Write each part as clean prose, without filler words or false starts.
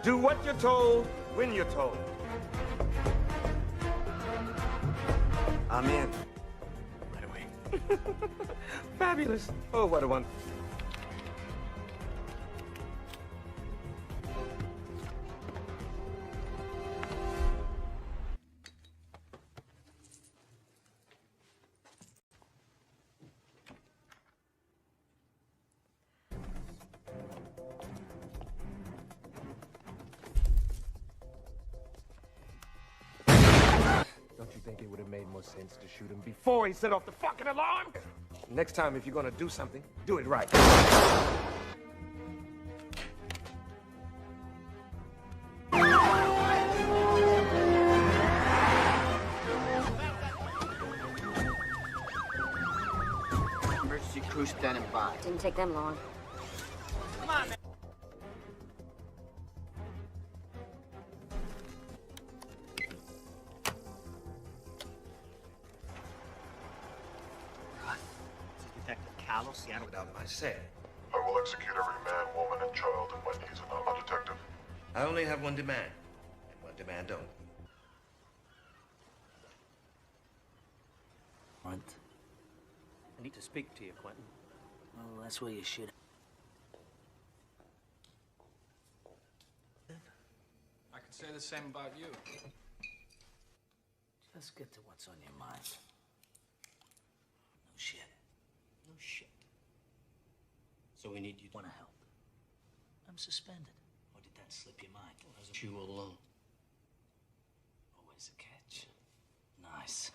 Do what you're told, when you're told. I'm in. Right away. Fabulous. Oh, what a one. Don't you think it would have made more sense to shoot him before he set off the fucking alarm? Next time, if you're gonna do something, do it right. Emergency crew standing by. Didn't take them long. Come on, man. Seattle without my say. I will execute every man, woman, and child in my needs and not detective. I only have one demand, and one demand only. I need to speak to you, Quentin. Well, that's where you should. I could say the same about you. Let's get to what's on your mind. No shit. No shit. So we need you to Want to help? I'm suspended. Or did that slip your mind? you alone. Always a catch. Nice.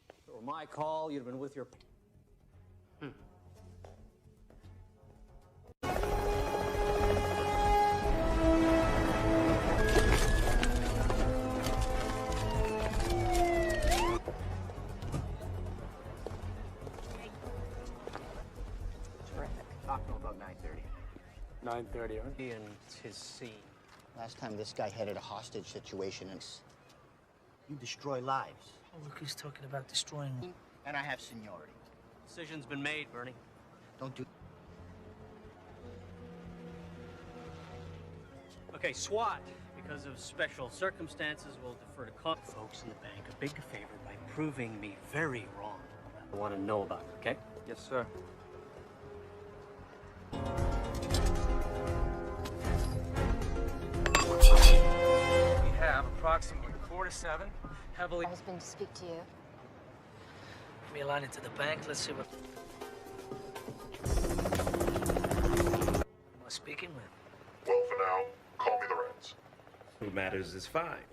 If it were my call, you'd have been with your... Talk to him about 9:30. 9:30, huh? He and his scene. Last time this guy headed a hostage situation, and you destroy lives. Oh, look who's talking about destroying... And I have seniority. Decision's been made, Bernie. Don't do... Okay, SWAT. Because of special circumstances, we'll defer to folks in the bank a big favor by proving me very wrong. I want to know about it, okay? Yes, sir. We have approximately 4 to 7 heavily... Husband to speak to you. Give me a line into the bank. Let's see what... Who am I speaking with? Well, for now, call me Lorenz. Who matters is fine.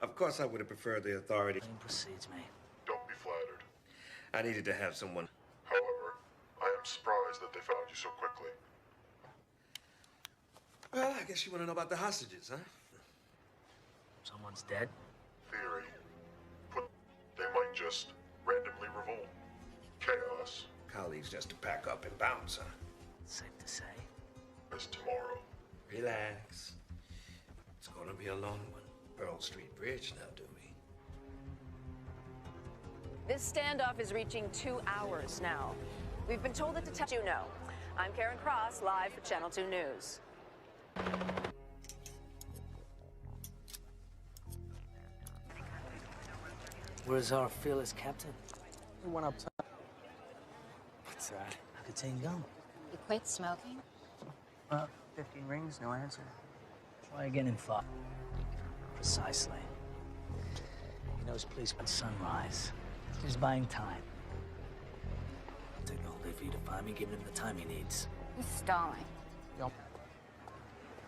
Of course, I would have preferred the authority. Plane proceeds, mate. Don't be flattered. I needed to have someone. However, I am surprised that they found you so quickly. Well, I guess you want to know about the hostages, huh? Someone's dead. Theory. They might just randomly revolt. Chaos Colleagues just to pack up and bounce, huh? Safe to say. is tomorrow. Relax. It's gonna be a long one. Pearl Street Bridge now, do we? This standoff is reaching 2 hours now. We've been told that Detective Juno. I'm Karen Cross, live for Channel 2 News. Where's our fearless captain? We went up top. What's that? Nicotine gum. You quit smoking? 15 rings, no answer. Try again in 5. Precisely. He knows police at sunrise. He's buying time. It'll take the whole day for you to find me, giving him the time he needs. He's stalling. Yep.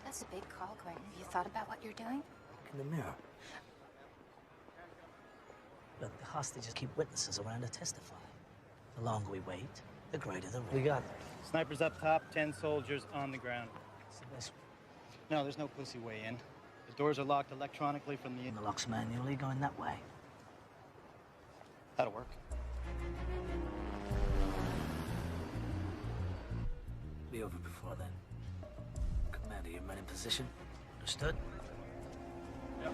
That's a big call, Quentin. Have you thought about what you're doing? Look in the mirror. Look, the hostages keep witnesses around to testify. The longer we wait, the greater the risk. We got them. Snipers up top, 10 soldiers on the ground. It's the best. No, there's no pussy way in. The doors are locked electronically from the... The lock's manually going that way. That'll work. Be over before then. Commander, your men in position. Understood? Yep.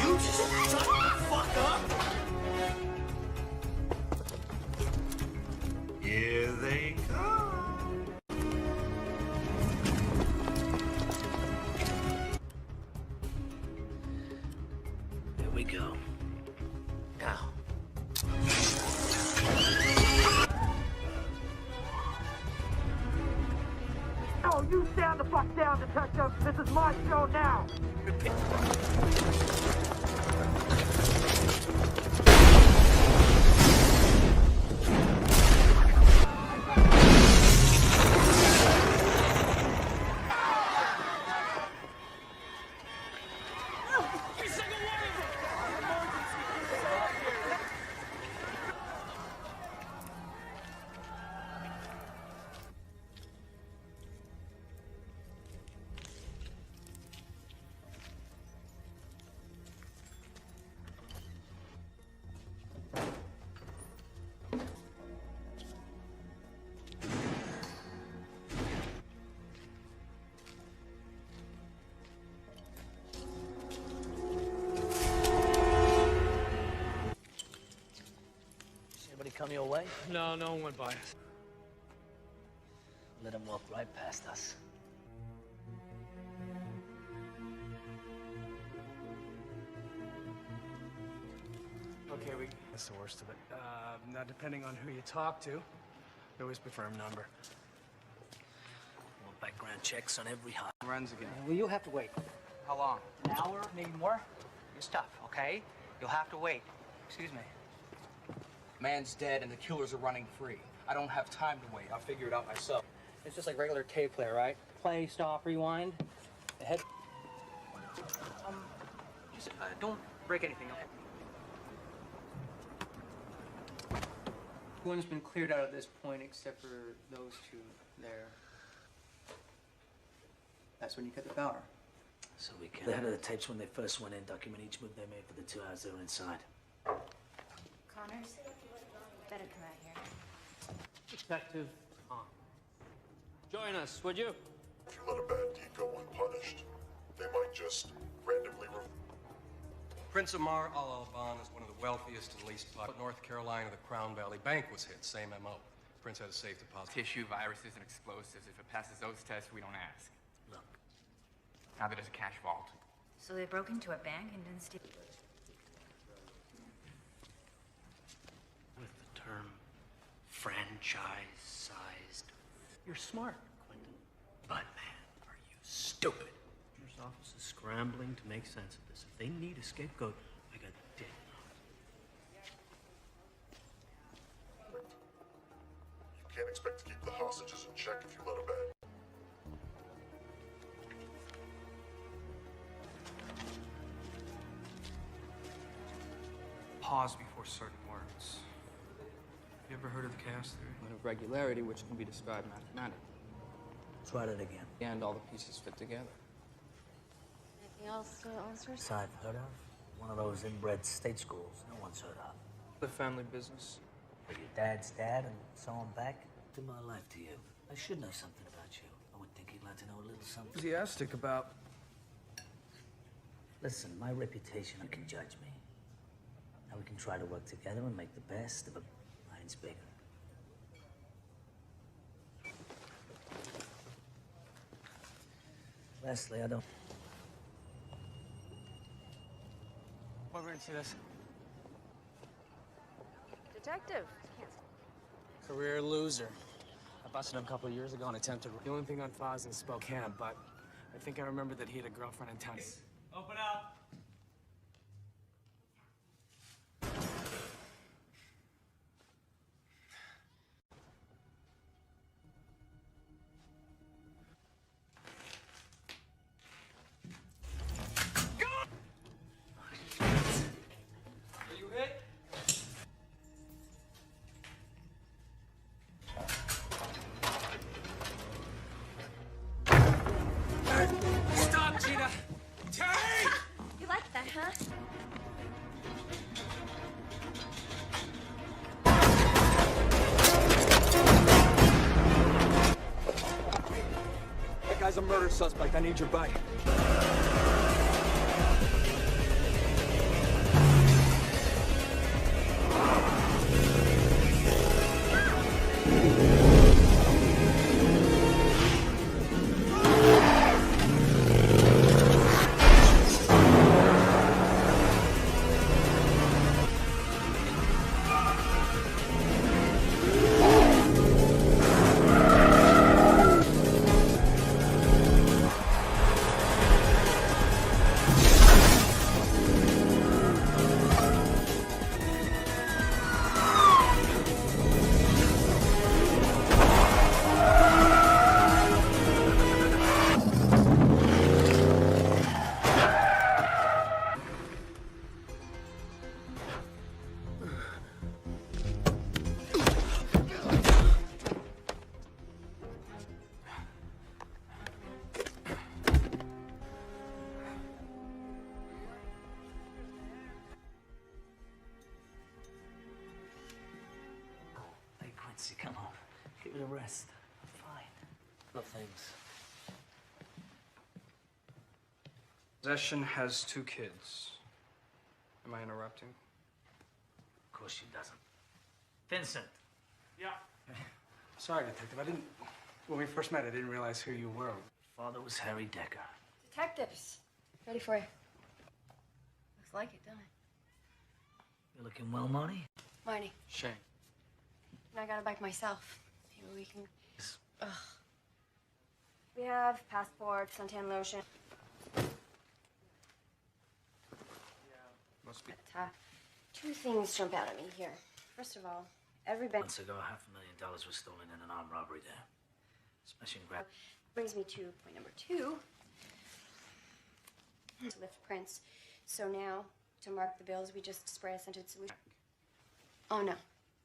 You just shut the fuck up! fuck down, detective. This is my show now. Come your way? No, no one went by us. Let him walk right past us. Okay, that's the worst of it. Now, depending on who you talk to, they always prefer a number. Well, background checks on every hot. Runs again. Well, you'll have to wait. How long? An hour, maybe more? Your stuff, okay? You'll have to wait. Excuse me. Man's dead and the killers are running free. I don't have time to wait. I'll figure it out myself. It's just like regular tape player, right? Play, stop, rewind. The head. Just don't break anything. One's been cleared out at this point except for those two there. That's when you cut the power. So we can. The head of the tapes when they first went in, document each move they made for the 2 hours they were inside. Connors, better come out here. Detective Tom. Join us, would you? If you let a bad deed go unpunished, they might just randomly Prince Amar Al-Alban is one of the wealthiest and least popular. North Carolina, the Crown Valley Bank was hit, same MO. Prince had a safe deposit. Tissue, viruses, and explosives. If it passes those tests, we don't ask. Look. Now that there's a cash vault. So they broke into a bank and didn't steal. With the term franchise-sized. You're smart, Quentin. But man, are you stupid. Your office is scrambling to make sense of this. If they need a scapegoat, I got dead. You can't expect to keep the hostages in check if you let a bad. Pause before certain words. You ever heard of the chaos theory? Of regularity, which can be described mathematically. Try it again. And all the pieces fit together. Anything else answers? So I've heard of. One of those inbred state schools no one's heard of. The family business. But your dad's dad and so on back. To my life to you. I should know something about you. I would think you'd like to know a little something. Enthusiastic about. Listen, my reputation, you can judge me. Now we can try to work together and make the best of a mind's bigger. Leslie, I don't... We're going to see this. Detective. Career loser. I busted him a couple of years ago and attempted. The only thing on file is in Spokane, but I think I remember that he had a girlfriend in town. Open up. You like that, huh? That guy's a murder suspect. I need your bike. Nancy, come on. Give it a rest. I'm fine. No thanks. Possession has 2 kids. Am I interrupting? Of course she doesn't. Vincent. Yeah. Sorry, Detective. When we first met, I didn't realize who you were. Father was Harry Decker. Detectives. Ready for you. Looks like it, don't it? You're looking well, Marty. Marty. Shane. And I got it back myself. Maybe we can... Ugh. We have passport, suntan lotion. Must be. But, 2 things jump out at me here. First of all, every bank... Months ago, $500,000 was stolen in an armed robbery there. Smash and grab. Brings me to point number 2. To lift prints. So now, to mark the bills, we just spray a scented solution. Oh, no.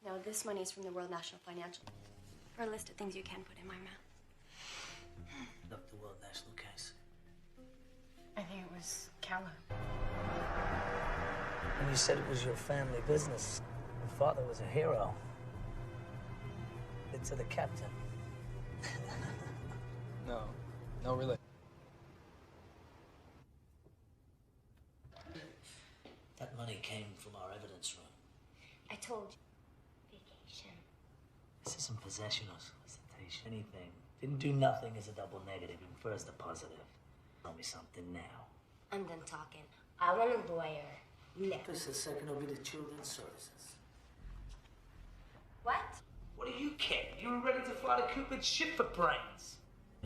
No, this money is from the World National Financial. For a list of things you can put in my mouth. Up the World National case. I think it was Callow. And you said it was your family business. Your father was a hero. It's to the captain. No relation. That money came from our evidence room. I told you. Vacation. This isn't possession or solicitation. Anything. Didn't do nothing is a double negative. Infers the positive. Tell me something now. I'm done talking. I want a lawyer. No. This is second will be the children's services. What? What do you care? You were ready to fly to Cupid's ship for brains.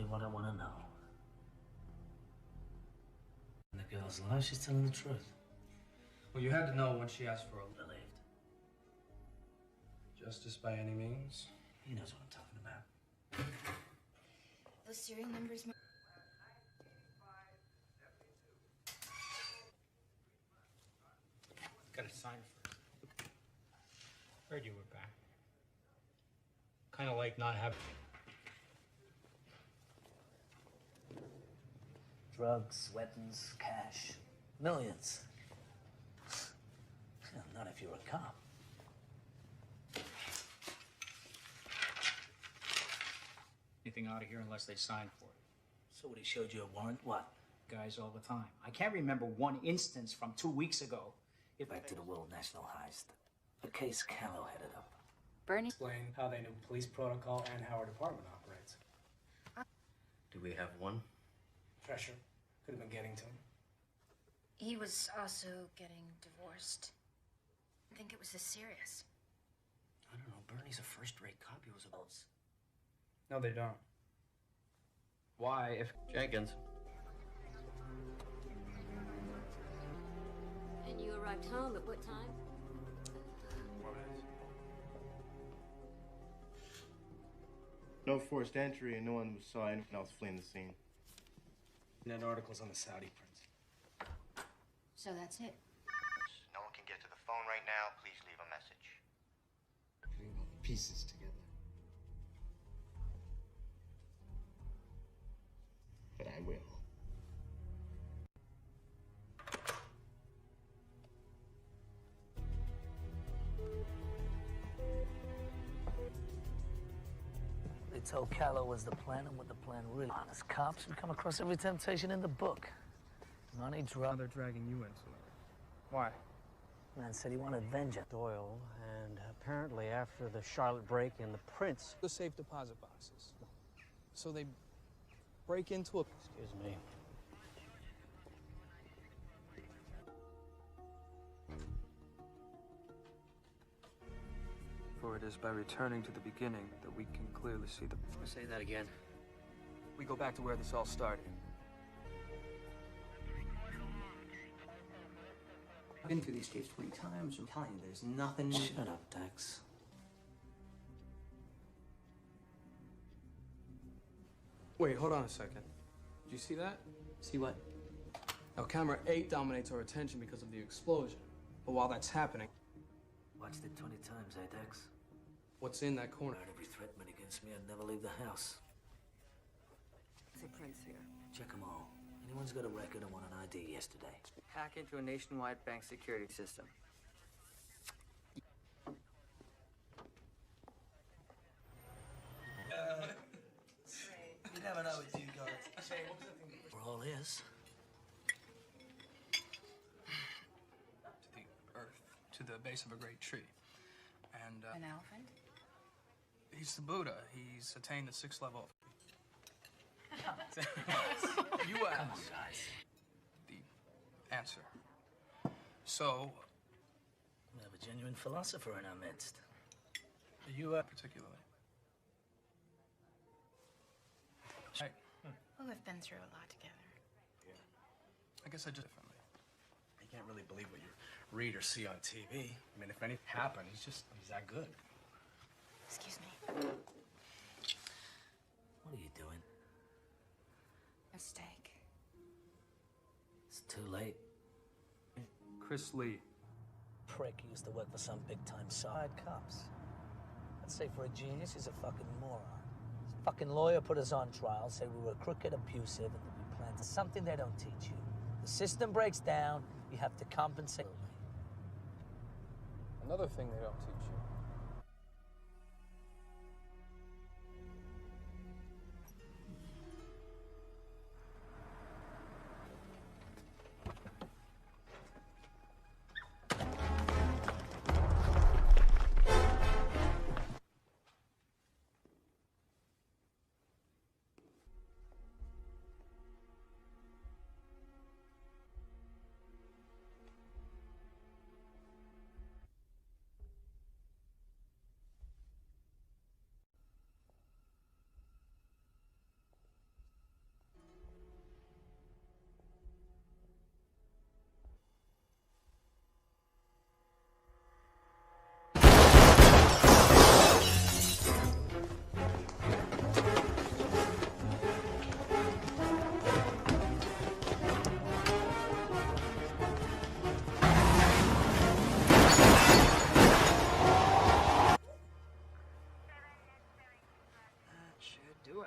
What I want to know. In the girl's life, she's telling the truth. Well, you had to know when she asked for a Believed. justice by any means. He knows what I'm talking about. Those serial numbers... Gotta sign first. Heard you were back. Kind of like not having... Drugs, weapons, cash. Millions. Well, not if you're a cop. Anything out of here unless they sign for it. So what, he showed you a warrant? What? Guys all the time. I can't remember one instance from 2 weeks ago. Back to the World National heist. The case Callow headed up. Bernie? Explain how they knew police protocol and how our department operates. Do we have one? Pressure. Could have been getting to him. He was also getting divorced. I think it was this serious. I don't know. Bernie's a first-rate cop. He was a boss. No, they don't. Why, if... Jenkins. And you arrived home at what time? No forced entry, and no one saw anyone else fleeing the scene. Net articles on the Saudi prince. So that's it. No one can get to the phone right now. Please leave a message. Putting all the pieces together. But I will. They told Callow was the plan, and what the plan really. Honest cops, we come across every temptation in the book. Money, Now drugs. they're dragging you into it. Why? Man said he wanted vengeance. Doyle, and apparently after the Charlotte break-in, the prince... The safe deposit boxes. So they break into a... Excuse me. For it is by returning to the beginning that we can clearly see the... Say that again. We go back to where this all started. I've been through these tapes 20 times. I'm telling you, there's nothing... Shut up, Dex. Wait, hold on a second. Did you see that? See what? Now, camera 8 dominates our attention because of the explosion. But while that's happening... Watched it 20 times, eh, Dex? What's in that corner? Heard every threat made against me, I'd never leave the house. See prints here. Check them all. Anyone's got a record and want an ID yesterday. Hack into a nationwide bank security system. Wires. To the earth, to the base of a great tree. And, An elephant? he's the Buddha. He's attained the 6th level. You asked the answer. So, We have a genuine philosopher in our midst. you particularly. Right. Well, we've been through a lot together. I guess I just differently. You can't really believe what you read or see on TV. I mean, if anything happened, he's that good. Excuse me. What are you doing? Mistake. It's too late. Chris Lee. Prick used to work for some big-time side cops. I'd say for a genius, he's a fucking moron. His fucking lawyer put us on trial, said we were crooked, abusive, and that we planned something they don't teach you. The system breaks down, you have to compensate. Another thing they don't teach you.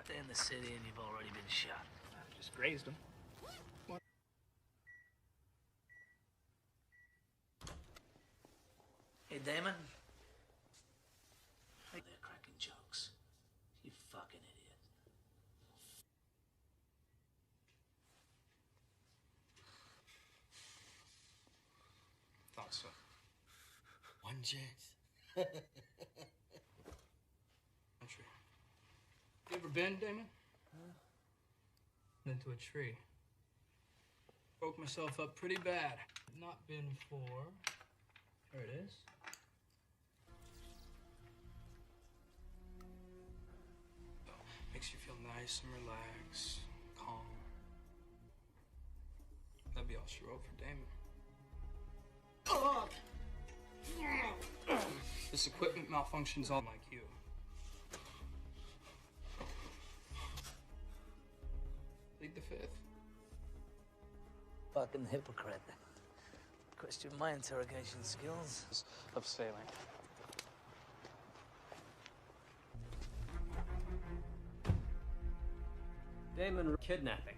Stay in the city and you've already been shot. I just grazed him. Hey, Damon. They're cracking jokes. You fucking idiot. Thought so. One chance. Country. You ever been, Damon? Into a tree. Broke myself up pretty bad. Not been for... Here it is. Makes you feel nice and relaxed, calm. That'd be all she wrote for Damon. This equipment malfunctions all like you. Plead the 5th. Fucking hypocrite. Question my interrogation skills. Of sailing. Damon kidnapping.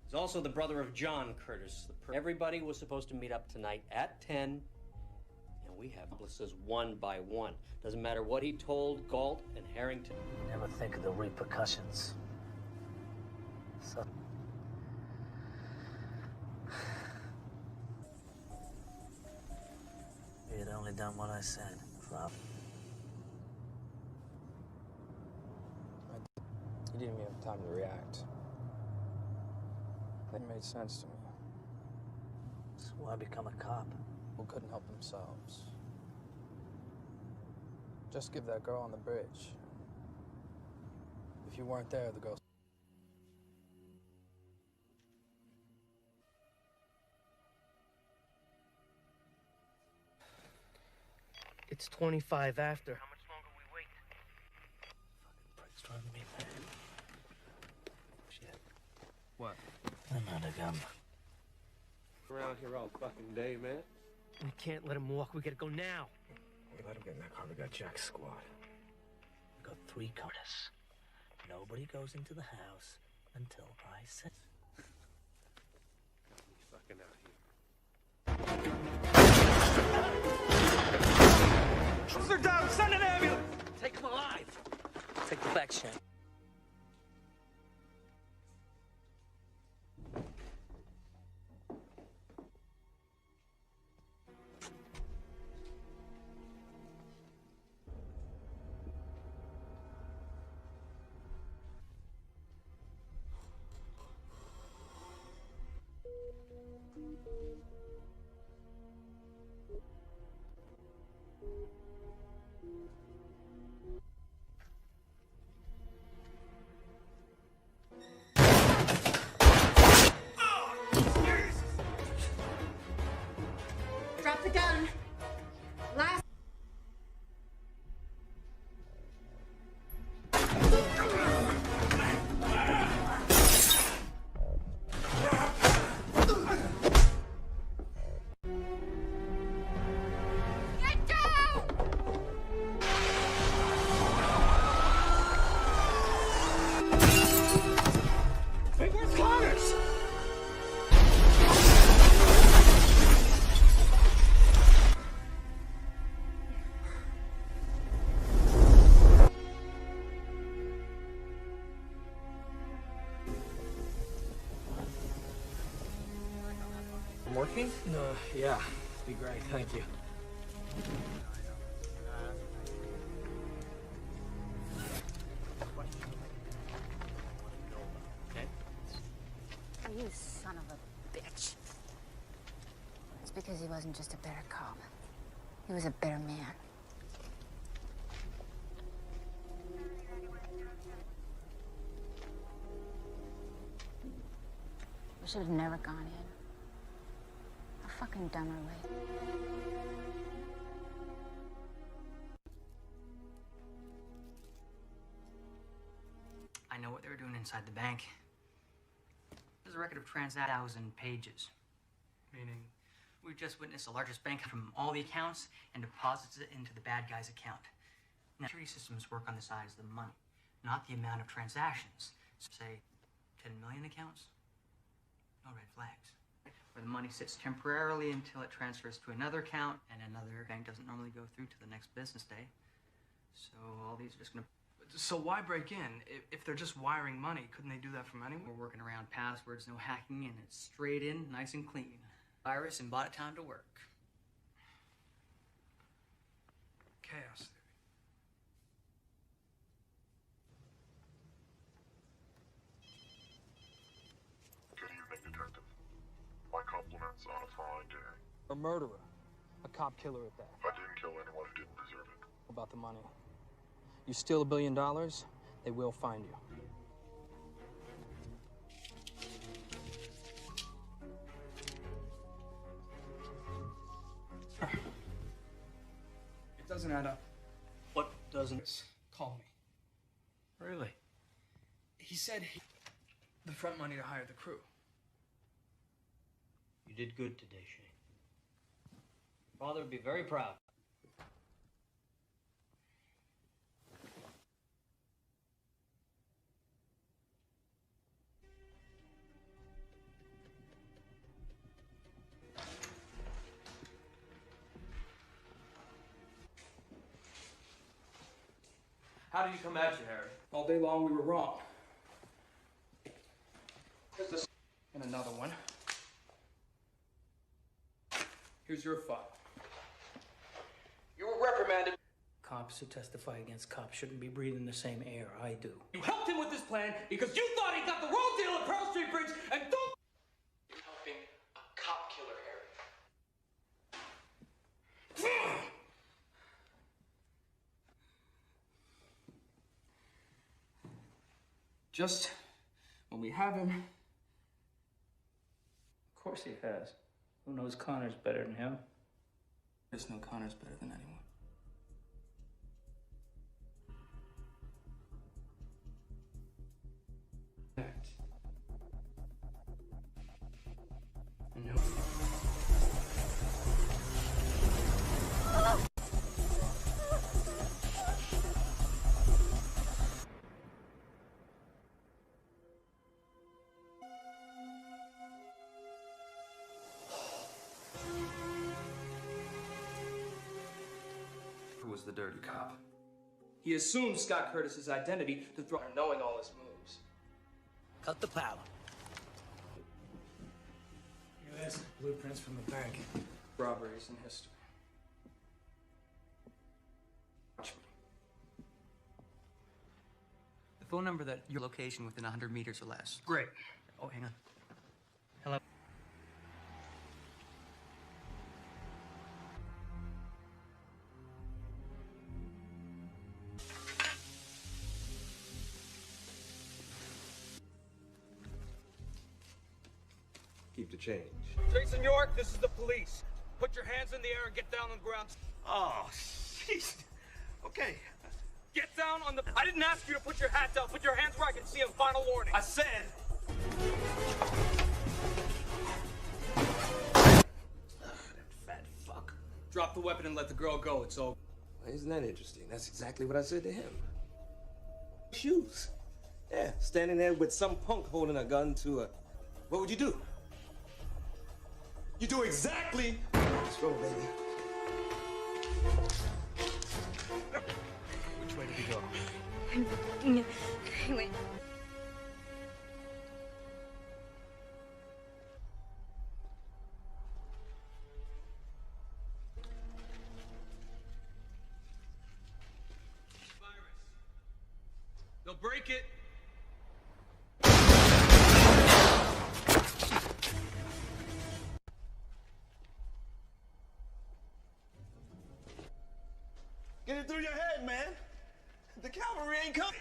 He's also the brother of John Curtis. Everybody was supposed to meet up tonight at 10, and we have accomplices one by one. Doesn't matter what he told Galt and Harrington. Never think of the repercussions. So... He had only done what I said. Rob. You didn't even have time to react. That made sense to me. So why become a cop? Who couldn't help themselves. Just give that girl on the bridge. If you weren't there, the girl... It's 25 after. How much longer we wait? Fucking prick's driving me mad. Shit. What? I'm out of gum. Around here all fucking day, man. We can't let him walk. We gotta go now. We let him get in that car. We got Jack's squad. We got 3 cars. Nobody goes into the house until I say. Got me fucking out here. They're down! Send an ambulance! Take him alive! Take the back, Shane. smoking? No, yeah. Be great, thank you. Oh, you son of a bitch. It's because he wasn't just a better cop. He was a better man. We should have never gone in. How fucking dumb are we? I know what they were doing inside the bank. There's a record of 1,000 pages. Meaning, we've just witnessed the largest bank from all the accounts and deposits it into the bad guy's account. Now, security systems work on the size of the money, not the amount of transactions. So, say, 10 million accounts? No red flags. Where the money sits temporarily until it transfers to another account, and another bank doesn't normally go through to the next business day. So all these are just gonna... So why break in? If they're just wiring money, couldn't they do that from anywhere? We're working around passwords, no hacking, and it's straight in, nice and clean. Virus and bought it time to work. Chaos theory. Good evening, Detective. My compliments on a fine day. A murderer. A cop killer at that. I didn't kill anyone who didn't deserve it. About the money. You steal $1 billion, they will find you. It doesn't add up. What doesn't? Call me. Really? He said the front money to hire the crew. You did good today, Shane. Father would be very proud. How did he come at you, Harry? All day long we were wrong. Here's this and another one. Here's your file. You were reprimanded. Cops who testify against cops shouldn't be breathing the same air I do. You helped him with this plan because you thought he got the wrong deal at Pearl Street Bridge and don't... You're helping a cop killer, Harry. Just when we have him. Of course he has. Who knows Connor's better than him? There's no Connor's better than anyone. No. Who was the dirty cop? He assumed Scott Curtis's identity to throw knowing all his moves. Cut the power. Here it is. Blueprints from the bank. Robberies in history. Watch me. The phone number that your location within 100 meters or less. Great. Oh, hang on. Hello? Keep the change. Jason York, this is the police. Put your hands in the air and get down on the ground. Oh, jeez. Okay. Get down on the... I didn't ask you to put your hat down. Put your hands where I can see them. Final warning. I said... Fat fuck. Drop the weapon and let the girl go. It's over. Well, isn't that interesting? That's exactly what I said to him. Shoes. Yeah, standing there with some punk holding a gun to a... What would you do? You do exactly... Let's roll, baby. Which way did he go? Wait. Don't break it. Get it through your head, man. The cavalry ain't coming.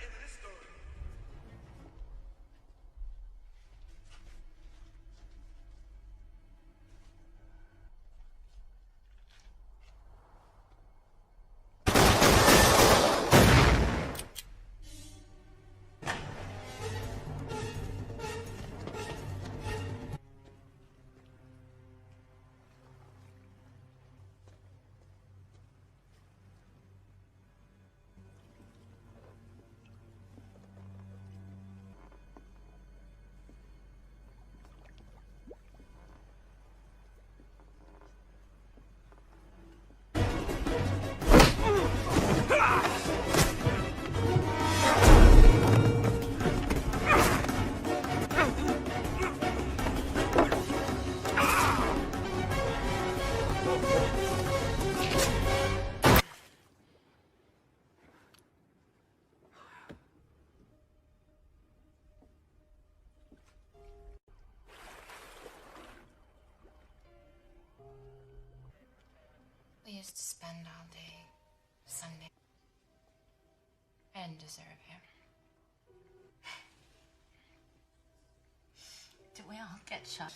We used to spend all day Sunday. I didn't deserve him. Did we all get shot?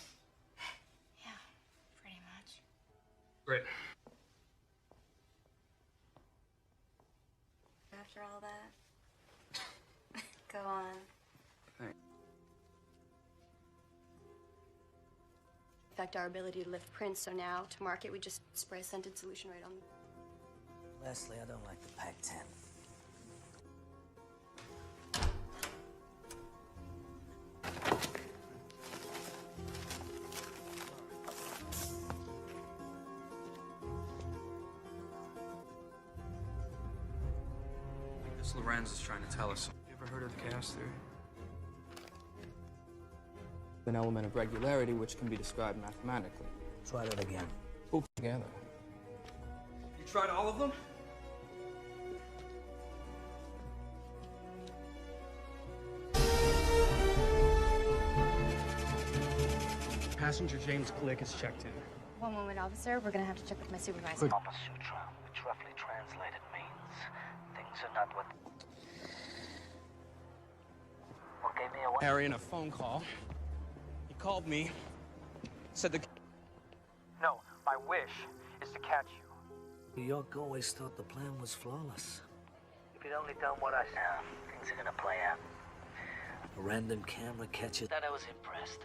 Yeah, pretty much. Great. After all that, go on. Thanks. Affect our ability to lift prints, so now to mark it, we just spray a scented solution right on. Leslie, I don't like the Pac-10. This Lorenz is trying to tell us. You ever heard of the chaos theory? An element of regularity which can be described mathematically. Try that again. Pull together. You tried all of them? Passenger James Glick is checked in. One moment, officer. We're gonna have to check with my supervisor. Kama Sutra, which roughly translated means things are not what gave me away. Harry, in a phone call, he called me, said the... No, my wish is to catch you. New York always thought the plan was flawless. If you'd only done what I said, Things are gonna play out. A random camera catches. That I was impressed.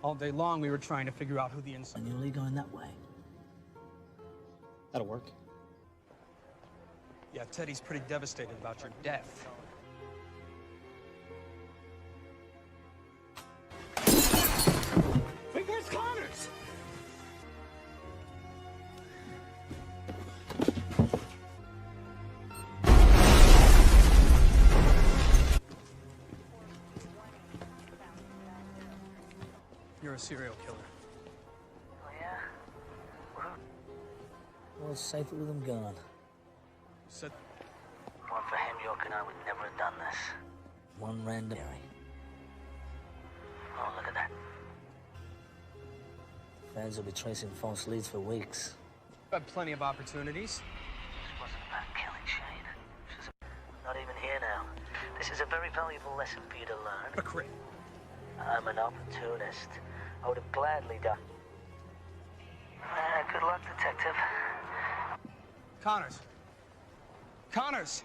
All day long, we were trying to figure out who the inside... And you're only going that way. That'll work. Yeah, Teddy's pretty devastated about your death. Wait, where's Connors? You're a serial killer. Oh, yeah? Well, safer with him gone. Said... One for him, York and I would never have done this. One random... Oh, look at that. Fans will be tracing false leads for weeks. I've had plenty of opportunities. This wasn't about killing Shane. Not even here now. This is a very valuable lesson for you to learn. A crit. I'm an opportunist. I would have gladly done. Good luck, detective. Connors. Connors!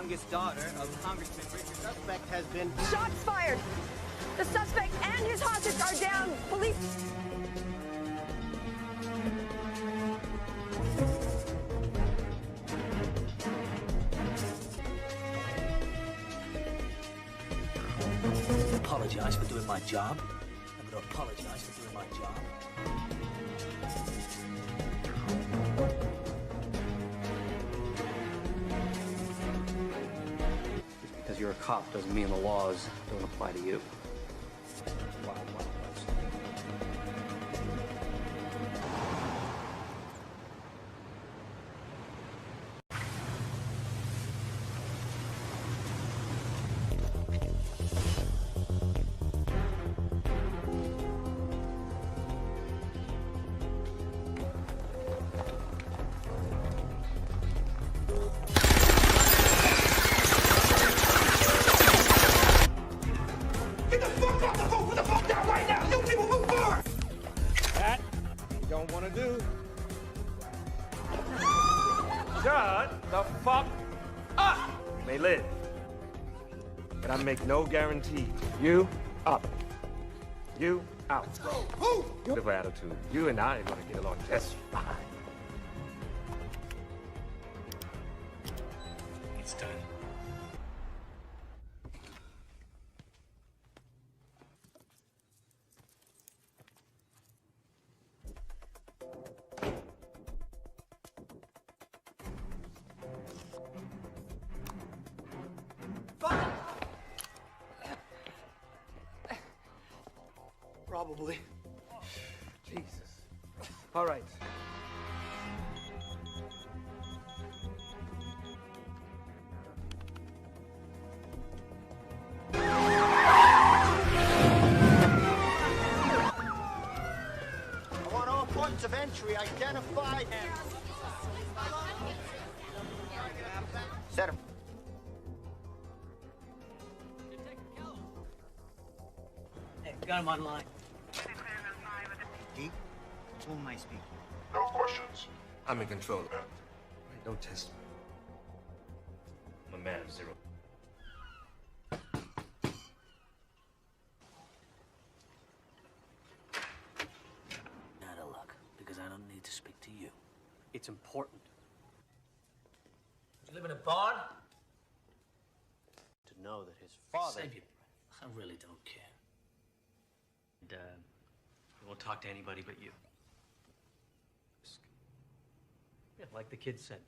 youngest daughter of Congressman Richard. Suspect has been... Shots fired! The suspect and his hostage are down. Police... Apologize for doing my job. I'm gonna apologize for doing my job. Just because you're a cop doesn't mean the laws don't apply to you. Wild, wild west. Get the fuck off the phone! Put the phone down right now! You people move forward! That you don't want to do. Shut the fuck up! You may live, but I make no guarantees. You up. You out. Beautiful attitude. You and I are gonna get along just fine. It's done. Probably. Jesus. All right. I want all points of entry identified. Set him. Hey, got him online. G, who am I speaking? No questions. I'm in control. Wait, don't test me. I'm a man of zero. Out of luck, because I don't need to speak to you. It's important You live in a barn? to know that his father... Save your breath. I really don't care. And, he won't talk to anybody but you. Yeah, like the kid said.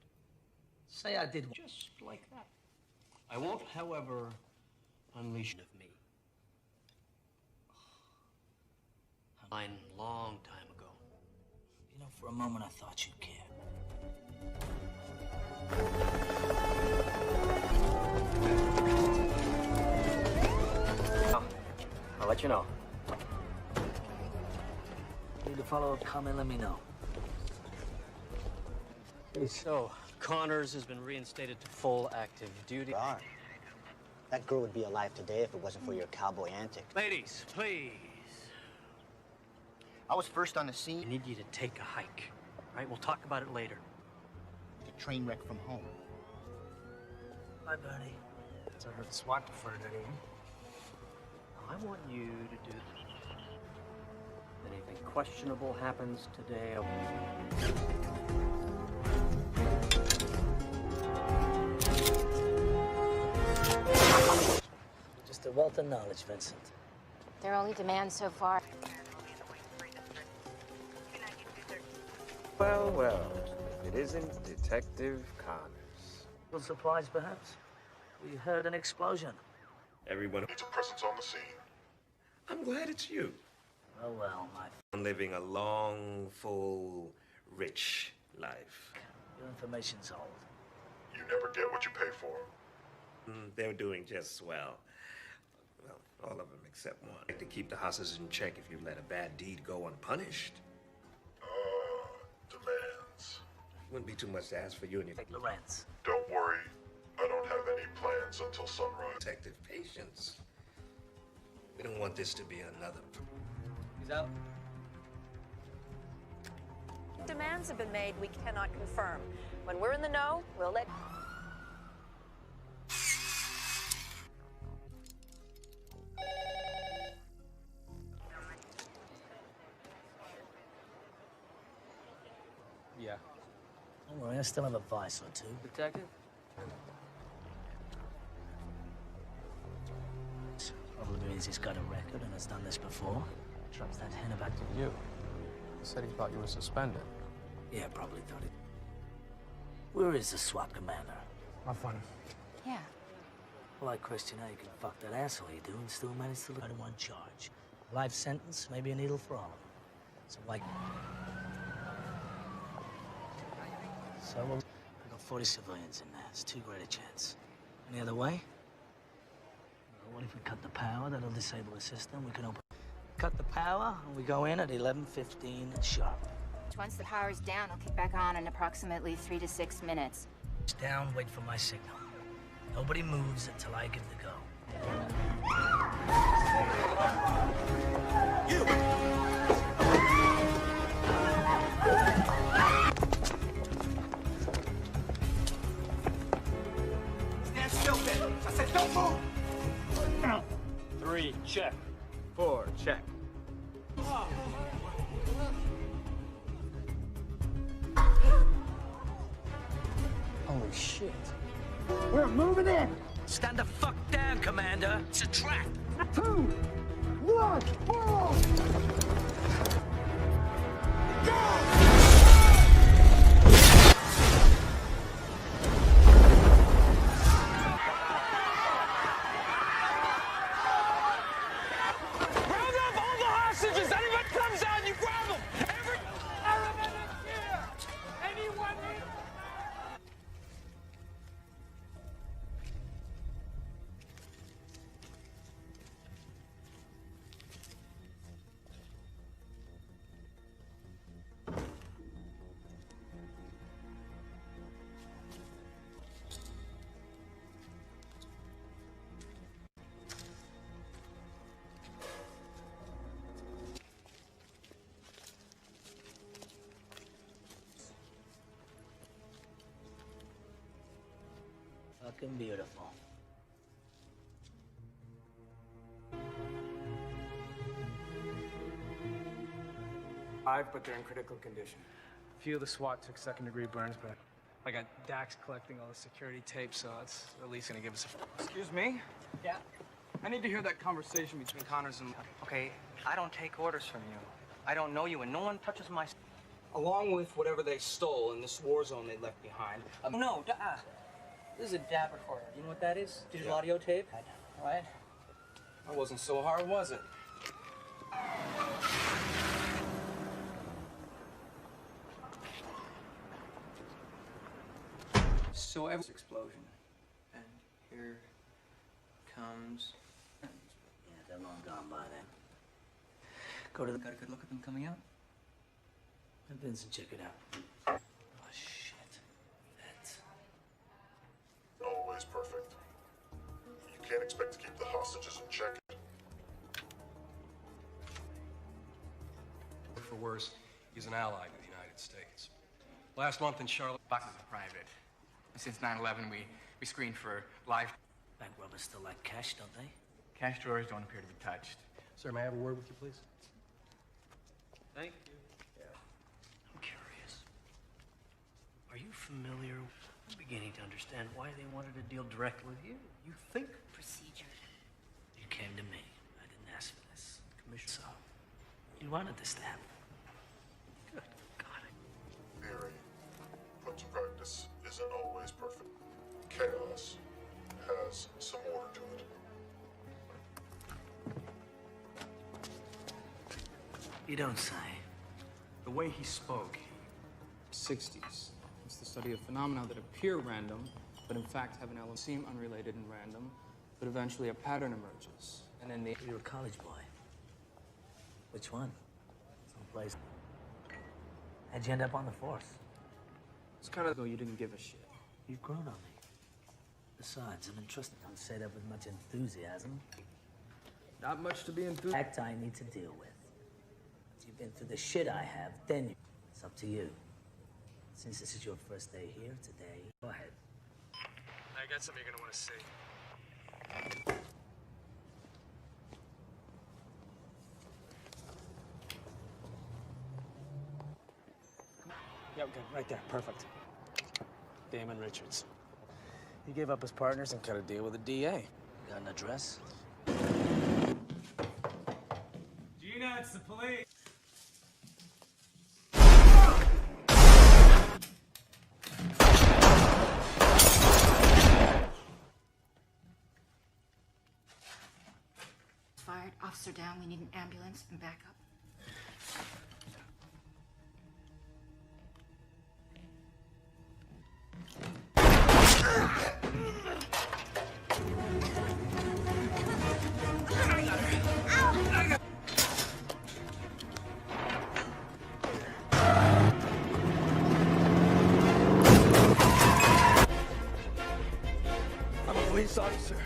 Say I did. Just like that. I won't, however, unleash of me. Mine long time ago. You know, for a moment I thought you'd care. I'll let you know. Need to follow up, comment, let me know. So, Connors has been reinstated to full active duty. Darn. That girl would be alive today if it wasn't for your cowboy antics. Ladies, please. I was first on the scene. I need you to take a hike. All right, we'll talk about it later. The train wreck from home. Bye, Bernie. So I heard the SWAT deferred anyway. I want you to do this. If anything questionable happens today, Just a wealth of knowledge, Vincent. Their only demand so far. Well, well. If it isn't Detective Connors. Little surprise, perhaps? We heard an explosion. Everyone Needs a presence on the scene. I'm glad it's you. Oh, well, my... I'm living a long, full, rich life. Your information's old. You never get what you pay for. They're doing just swell. Well, all of them except one. Like to keep the hostages in check if you let a bad deed go unpunished. Demands. Wouldn't be too much to ask for you and your... Lorenz. Don't worry. I don't have any plans until sunrise. Detective patience. We don't want this to be another... He's out. Demands have been made we cannot confirm. When we're in the know, we'll let... Yeah. Don't worry, I still have a vice or two. Detective? Probably means he's got a record and has done this before. Drops that hint about You. He said he thought you were suspended. Yeah, probably thought it. Where is the SWAT commander? Have fun. Yeah. Well, I question how you can fuck that asshole you do and still manage to look at one charge. Life sentence, maybe a needle for all. So why? So we've got 40 civilians in there. It's too great a chance. Any other way? Well, what if we cut the power? That'll disable the system. We can open. Cut the power, and we go in at 11:15 sharp. Once the power's down, I'll kick back on in approximately 3 to 6 minutes. It's down, wait for my signal. Nobody moves until I give the go. Stand still, Ben. I said don't move. 3, check. 4, check. Holy shit. We're moving in. Stand the fuck down, Commander. It's a trap. 2, 1, move! Round up all the hostages! Anyone comes out, you grab them! Every element is here! Anyone here? Fucking beautiful. Alive, but they're in critical condition. A few of the SWAT took second-degree burns, but I got Dax collecting all the security tape, so it's at least gonna give us a... Excuse me? Yeah? I need to hear that conversation between Connors and... Okay, I don't take orders from you. I don't know you, and no one touches my... Along with whatever they stole in this war zone they left behind. No, this is a DAB recorder. You know what that is? Digital audio tape? Right? That wasn't so hard, was it? So every explosion. And here comes... Yeah, they're long gone by then. Go to the... Got a good look at them coming out? Have Vincent check it out. Oh, shit. That's... Always perfect. You can't expect to keep the hostages in check. For worse, he's an ally to the United States. Last month in Charlotte... Boxes are private. Since 9/11, we screened for live... Bank robbers still like cash, don't they? Cash drawers don't appear to be touched. Sir, may I have a word with you, please? Thank you. I'm curious. Are you familiar? I'm beginning to understand why they wanted to deal directly with you. You think Procedure. You came to me. I didn't ask for this. Commissioner, so you wanted this to happen. Good God. Theory, put to practice, isn't always perfect. Chaos has some order to it. You don't say. The way he spoke, 60s. It's the study of phenomena that appear random, but in fact have an element seem unrelated and random, but eventually a pattern emerges. And then the... You're a college boy. Which one? Someplace. How'd you end up on the force? It's kind of though you didn't give a shit. You've grown on me. Besides, I'm entrusted. Don't say that with much enthusiasm. Not much to be enthused. Fact I need to deal with. If you've been through the shit I have, then it's up to you. Since this is your first day here today, go ahead. I got something you're gonna want to see. Yep, good. Right there. Perfect. Damon Richards. He gave up his partners and cut a deal with the DA. Got an address? Gina, it's the police. Fired. Officer down. We need an ambulance and backup. I'm a police officer.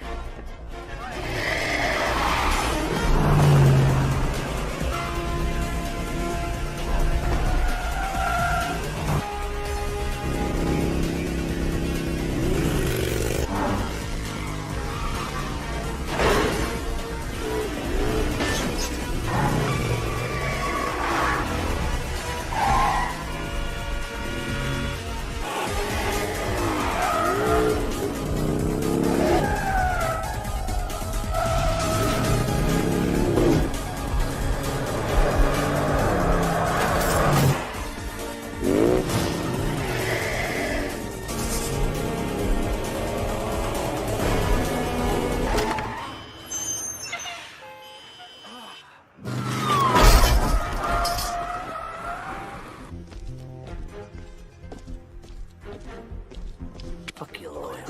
Fuck your lawyer.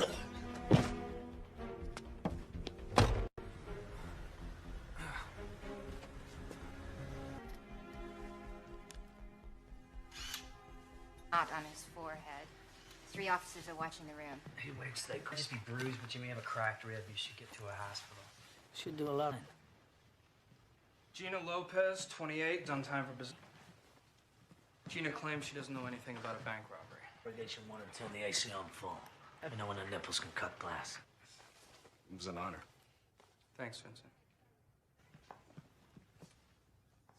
Not on his forehead. 3 officers are watching the room. He wakes, they Could just be bruised, but you may have a cracked rib. You should get to a hospital. should do a lot. Gina Lopez, 28, on time for business. Gina claims she doesn't know anything about a bank robbery. Irrigation wanted to turn the AC on full. Let me know when the nipples can cut glass. It was an honor. Thanks, Vincent.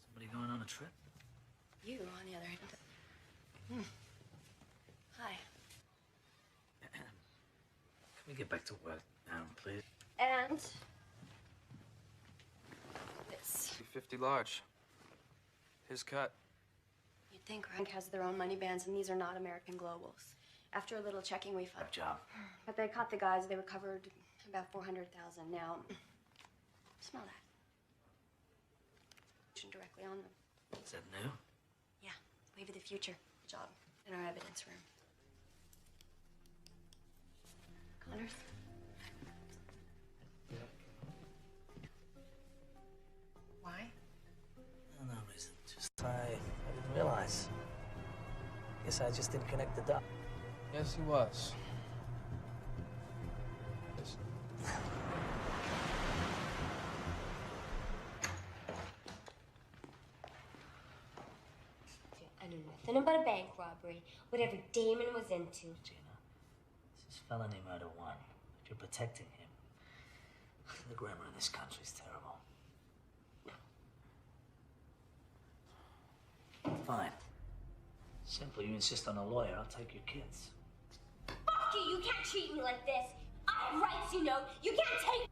Somebody going on a trip? You, on the other hand. Hi. Can we get back to work now, please? And this. 50 large. His cut. You'd think Rank has their own money bands, and these are not American Globals. After a little checking, we found. Good job. But they caught the guys. They recovered about 400,000. Now, smell that. Directly on them. Is that new? Yeah, wave of the future. Good job. In our evidence room. Connors. Why? No reason. Just I didn't realize. Guess I just didn't connect the dots. Yes, he was. Yes. I knew nothing about a bank robbery, whatever Damon was into. Gina, this is felony murder 1. If you're protecting him, the grammar in this country is terrible. Fine. Simple. You insist on a lawyer, I'll take your kids. Fuck you! You can't treat me like this! I have rights, you know! You can't take...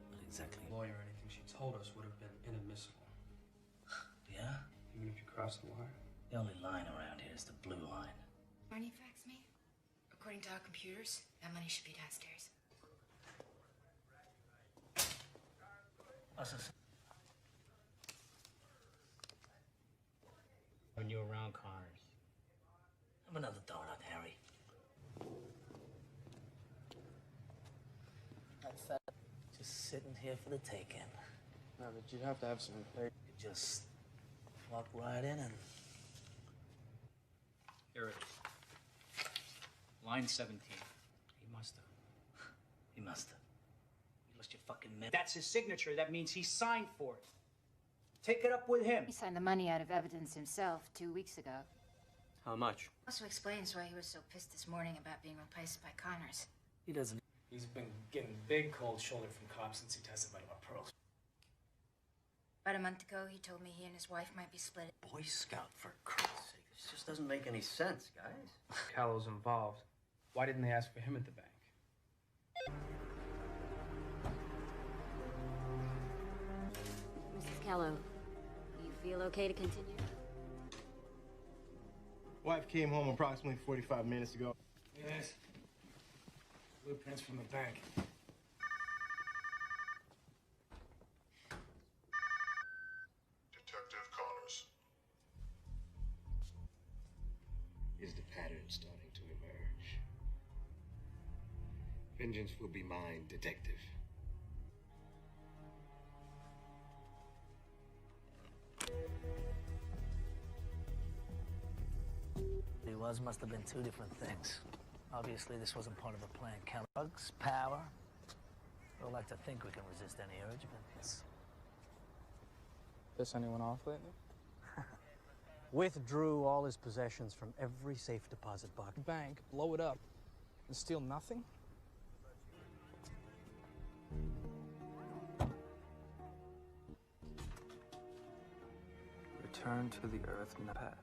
What exactly? Lawyer or anything she told us would have been inadmissible. Yeah? Even if you crossed the line. The only line around here is the blue line. Marnie faxed me. According to our computers, that money should be downstairs. What's this? When you were around Connors. Have another donut, Harry. That's that. Just sitting here for the taking. No, but you'd have to have some faith. You just walk right in and... Here it is. Line 17. He must have. He must have. You lost your fucking mind. That's his signature. That means he signed for it. Take it up with him. He signed the money out of evidence himself 2 weeks ago. How much? Also explains why he was so pissed this morning about being replaced by Connors. He doesn't... He's been getting big cold shoulder from cops since he testified about pearls. About a month ago, he told me he and his wife might be split. Boy Scout, for Christ's sake. This just doesn't make any sense, guys. Callow's involved. Why didn't they ask for him at the bank? Mrs. Callow, you feel okay to continue? Wife came home approximately 45 minutes ago. Yes. Blueprints from the bank. Detective Connors. Is the pattern starting to emerge? Vengeance will be mine, detective. Must have been two different things. Obviously, this wasn't part of a plan. Drugs, power. We'd like to think we can resist any urge, but it's... Piss anyone off lately? Withdrew all his possessions from every safe deposit box. Bank, blow it up, and steal nothing? Return to the earth, Pat.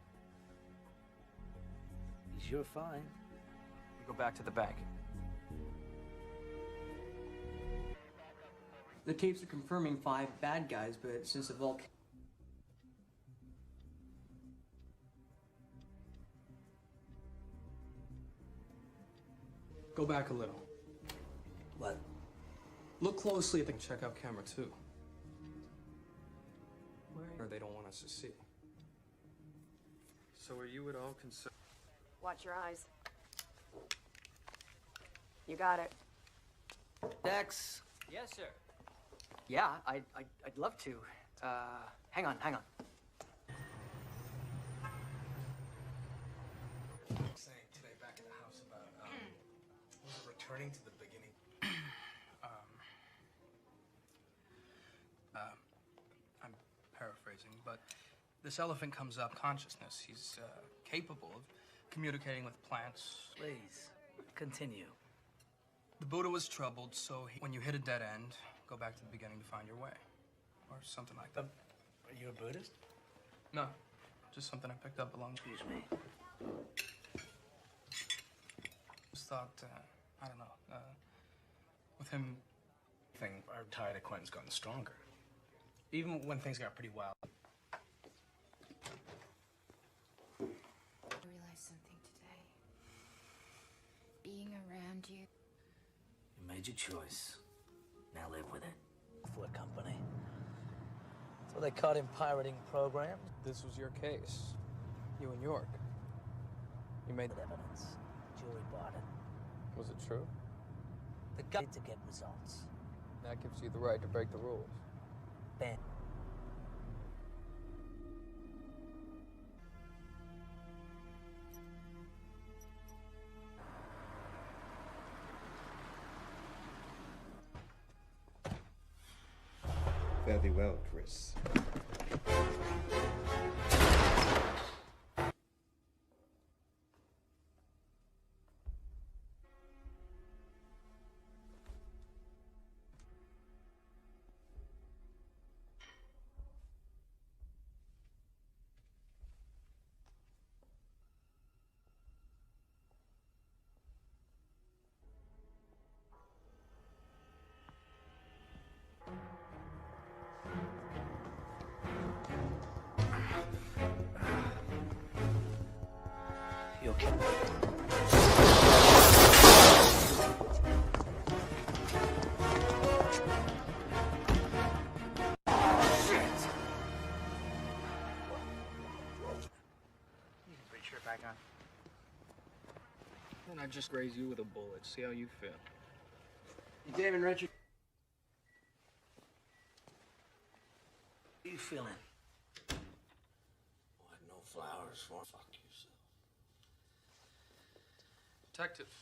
You're fine. We go back to the bank. The tapes are confirming 5 bad guys, but since the vault... Go back a little. What? Look closely at the... Check out camera 2. Or they don't want us to see. So are you at all concerned? Watch your eyes. You got it. Dex. Yes, sir. Yeah, I'd love to. Hang on. Saying today back at the house about, was it returning to the beginning? I'm paraphrasing, but this elephant comes up consciousness. He's capable of communicating with plants. Please, continue. The Buddha was troubled, so when you hit a dead end, go back to the beginning to find your way. Or something like that. Are you a Buddhist? No, just something I picked up along... Excuse me. Just thought, I don't know, with him... Our tired acquaintance gotten stronger. Even when things got pretty wild. I realized something today. Being around you. You made your choice. Now live with it. For a company. So they caught him pirating programs. This was your case. You in York. You made evidence. Jury bought it. Was it true? The guy to get results. That gives you the right to break the rules. Ben. Fare thee well, Chris. You okay? Back on. Then I just raise you with a bullet. See how you feel. You David Richard. How you feeling? Like no flowers for fuck yourself. Detective.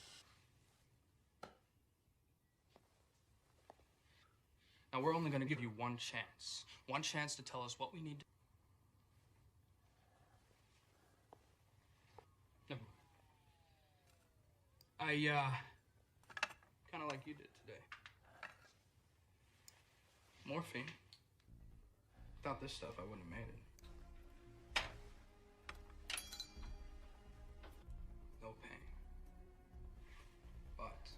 Now we're only gonna give you one chance. One chance to tell us what we need to... No. Kind of like you did today. Morphine. Without this stuff, I wouldn't have made it. No pain. But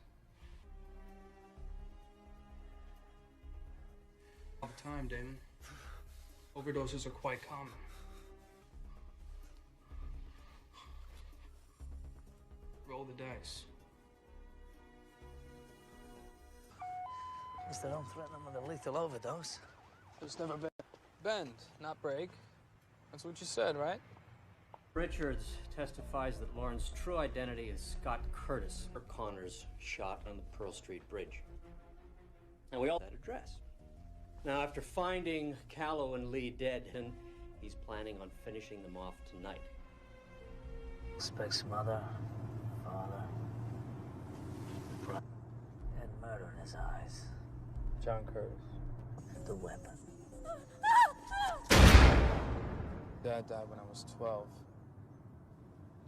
all the time, Damon. Overdoses are quite common. Roll the dice. At least I don't threaten them with a lethal overdose. There's never been bend, not break. That's what you said, right? Richards testifies that Lauren's true identity is Scott Curtis, or Connors shot on the Pearl Street Bridge. And we all had that address. Now, after finding Callow and Lee dead, and he's planning on finishing them off tonight. Suspect's mother, father, brother, and murder in his eyes. John Curtis. And the weapon. Dad died when I was 12.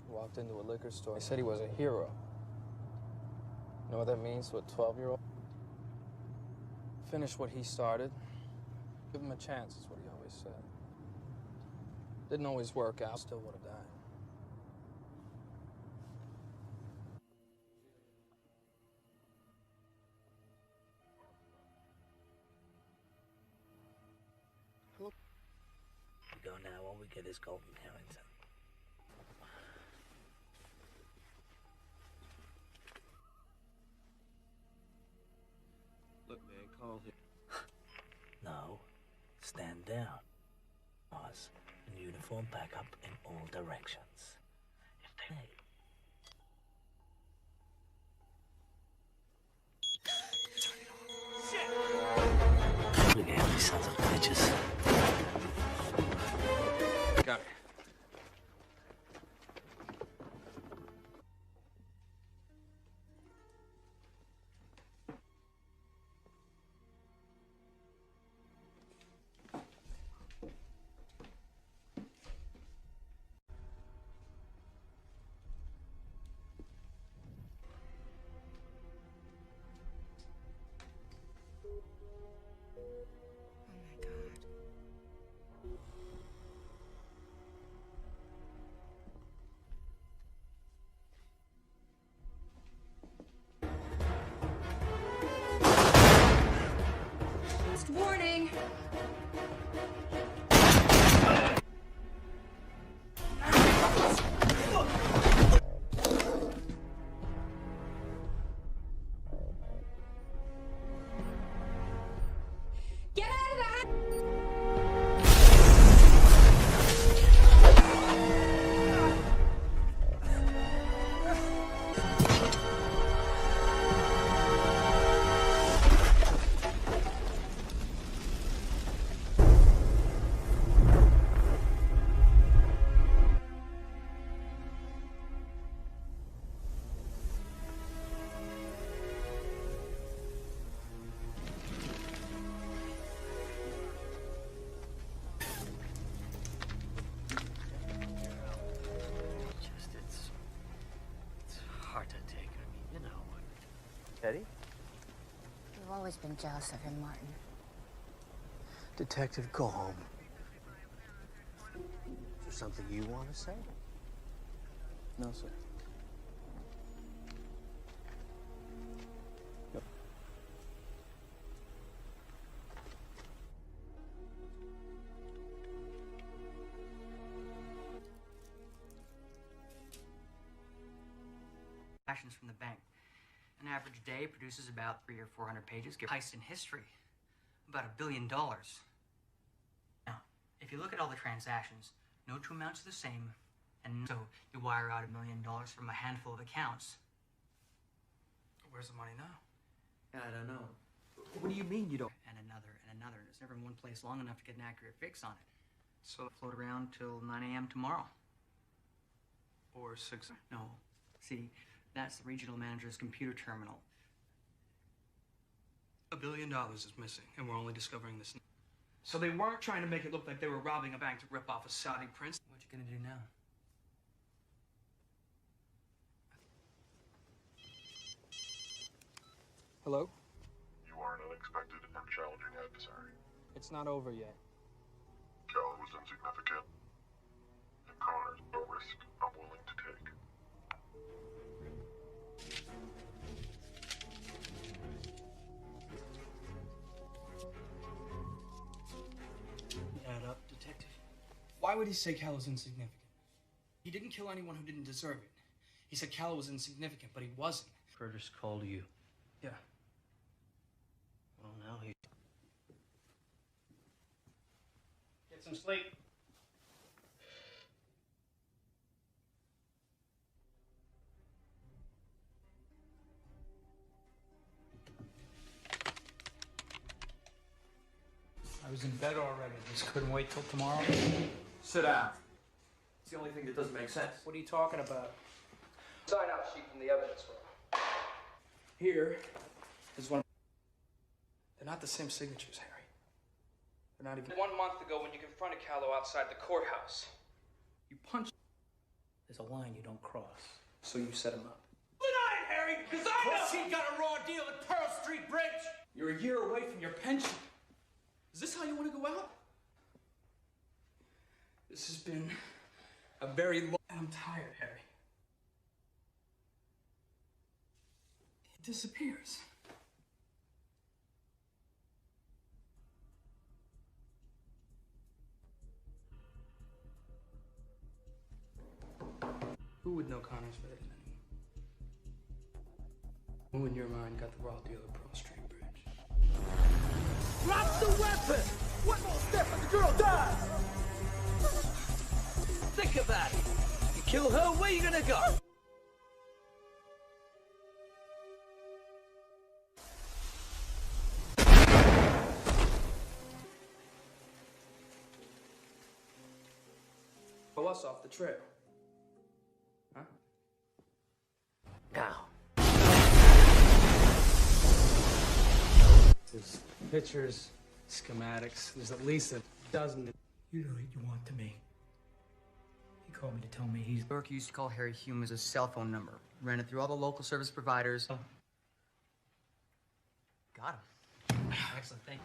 He walked into a liquor store. He said he was a hero. You know what that means to a 12-year-old? Finish what he started. Give him a chance, is what he always said. Didn't always work out. Still would have died. We go now, all we get is Golden Harrington. Look, man, call him. No, stand down. Pause and uniform back up in all directions. If they Shit! Look at these sons of bitches. Got it. Warning! Get out of the house! It's hard to take. I mean, you know. Teddy? You've always been jealous of him, Martin. Detective, go home. Is there something you want to say? No, sir. Actions from the bank. An average day produces about 300 or 400 pages. Give heist in history. About $1 billion. Now, if you look at all the transactions, no two amounts are the same, and so you wire out $1 million from a handful of accounts. Where's the money now? I don't know. What do you mean you don't? And another, and another. It's never in one place long enough to get an accurate fix on it. So float around till 9 a.m. tomorrow. Or 6. No. See, that's the regional manager's computer terminal. $1 billion is missing, and we're only discovering this. So they weren't trying to make it look like they were robbing a bank to rip off a Saudi prince? What you gonna do now? Hello? You are an unexpected and challenging adversary. It's not over yet. Cal was insignificant, and Connor's a risk I'm willing to take. Add up, detective. Why would he say Cal was insignificant? He didn't kill anyone who didn't deserve it. He said Cal was insignificant, but he wasn't. Curtis called you. Yeah. Well, now he... Get some sleep. I was in bed already. Just couldn't wait till tomorrow. Sit down. It's the only thing that doesn't make sense. What are you talking about? Sign out sheet from the evidence room. Here is one. They're not the same signatures, Harry. They're not even. 1 month ago, when you confronted Callow outside the courthouse, you punched. There's a line you don't cross. So you set him up. Tonight, Harry, because I know he got a raw deal at Pearl Street Bridge. You're a year away from your pension. Is this how you want to go out? This has been a very long... I'm tired, Harry. He disappears. Who would know Connor's better than anyone? Who in your mind got the raw deal at Pearl Street Bridge? Drop the weapon! One more step and the girl dies! Think about it. You kill her, where you gonna go? Throw us off the trail. Huh? Now. There's pictures, schematics. There's at least a dozen. You know what you want to me. He called me to tell me he's... Burke used to call Harry Hume as a cell phone number. Ran it through all the local service providers. Oh. Got him. Excellent, thank you.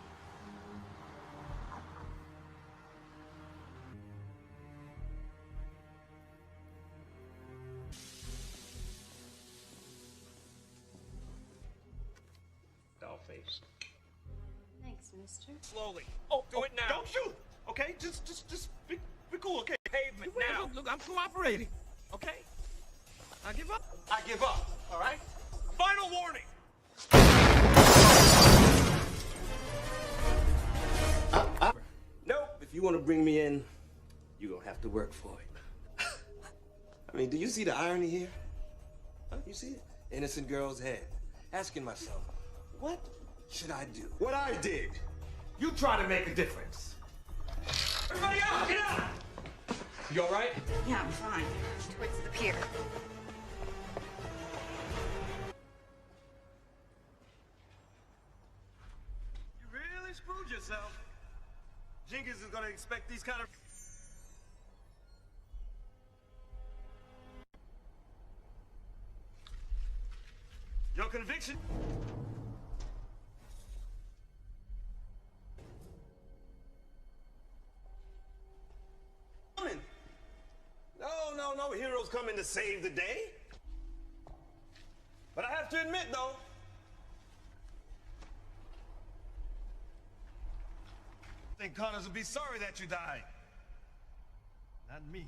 Dollface. Thanks, mister. Slowly. Oh, do it now. Don't shoot! Okay? Just be cool, okay? Pavement now. Look, I'm cooperating. Okay? I give up. I give up, all right? Final warning. Nope. If you want to bring me in, you're going to have to work for it. I mean, do you see the irony here? Huh? You see it? Innocent girl's head. Asking myself, what should I do? What I did. You try to make a difference. Everybody out! Get out! You all right? Yeah, I'm fine. Towards the pier. You really screwed yourself. Jenkins is going to expect these kind of... Your conviction? No heroes coming to save the day. But I have to admit, though, I think Connors will be sorry that you died. Not me.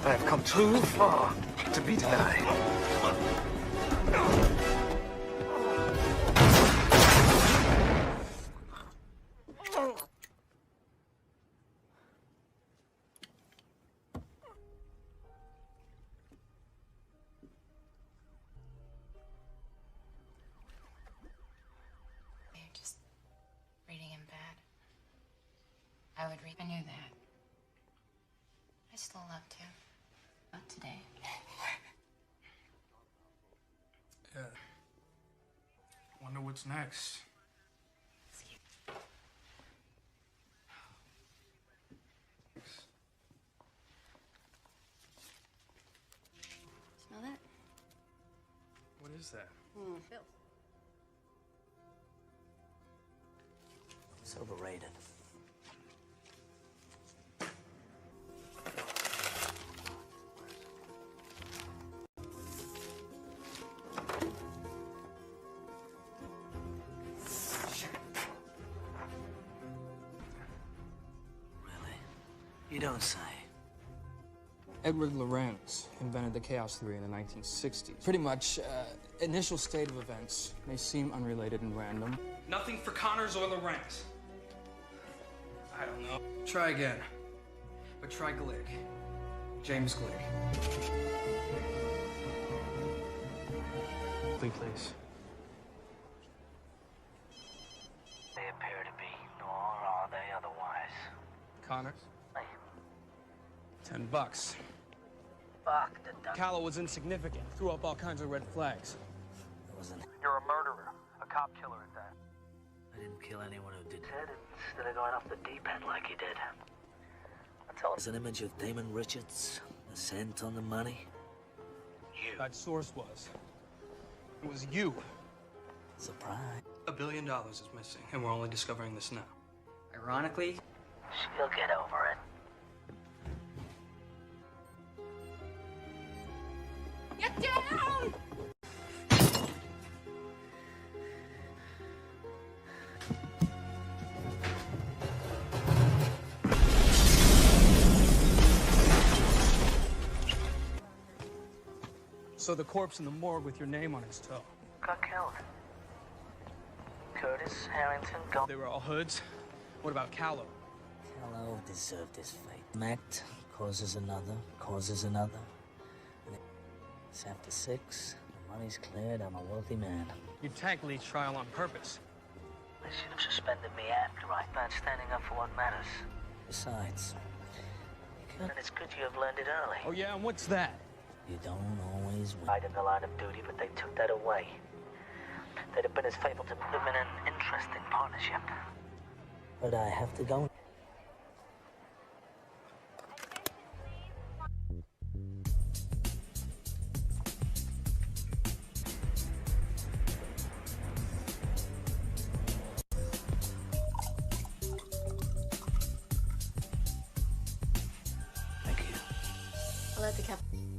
I've come too far to be denied. You're just reading him I would read. I knew that. I still love to. Not today. Yeah. Wonder what's next. Smell that? What is that? Filth. It's overrated. You don't say. Edward Lorenz invented the chaos theory in the 1960s. Pretty much, initial state of events may seem unrelated and random. Nothing for Connors or Lorenz. I don't know. Try again. But try Gligg. James Gligg. Please. They appear to be, nor are they otherwise. Connors? $10. Fuck the duck. Callow was insignificant. Threw up all kinds of red flags. It wasn't. You're a murderer. A cop killer at that. I didn't kill anyone who did it. Instead of going off the deep end like he did. There's an image of Damon Richards, a cent on the money. You. That source was. It was you. Surprise. $1 billion is missing, and we're only discovering this now. Ironically, she'll get over it. Get down! So the corpse in the morgue with your name on its toe. Got killed. Curtis, Harrington, Gold. They were all hoods. What about Callow? Callow deserved his fate. An act causes another, causes another. And it's after 6. The money's cleared. I'm a wealthy man. You tagged Lee's trial on purpose. They should have suspended me after I started standing up for what matters. Besides, and it's good you have learned it early. Oh yeah, and what's that? You don't always win. Right in the line of duty, but they took that away. They'd have been as faithful to them in an interesting partnership. But I have to go. I'll let the captain.